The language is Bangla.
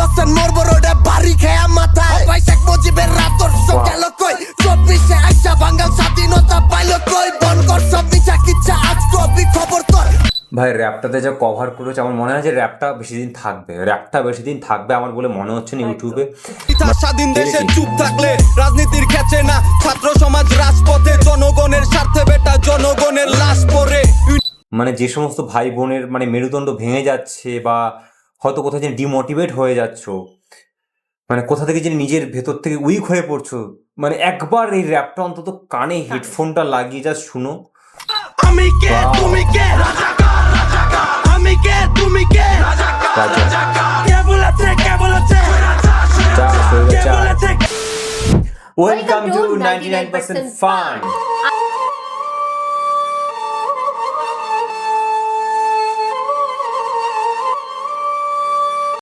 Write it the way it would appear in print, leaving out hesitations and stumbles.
হোসেন মরবো রোডে বাড়ি খেয়া মাথায় ভাই শেখ মুজিবের রাতর্ষ গেল কই 24-এ আইসা বাঙাল স্বাধীনতা পাইল কই বন কর সব মিছা কিচ্ছা আজ কবি খবর তোর। ভাই র্যাপটাতে যা কভার করেছে আমার মনে হয় যে র্যাপটা বেশি দিন থাকবে আমার বলে মনে হচ্ছে না ইউটিউবে। স্বাধীন দেশে চুপ থাকলে রাজনীতির খেচে না, ছাত্র সমাজ রাজপথে জনগণের স্বার্থে বেটা জনগণের লাশ পড়ে। মানে যে সমস্ত ভাই বোনের মানে মেরুদণ্ড ভেঙে যাচ্ছে বা হয়তো কোথাও যেন ডিমোটিভেট হয়ে যাচ্ছ, মানে কোথা থেকে যেন নিজের ভেতর থেকে উইক হয়ে পড়ছো, মানে একবার এই র্যাপটা অন্তত কানে হেডফোনটা লাগিয়ে যা শুনো। আমি কে তুমি কে রাজাকার রাজাকার, আমি কে তুমি কে রাজাকার রাজাকার, কে বলেছে ওয়েলকাম টু 99% ফান।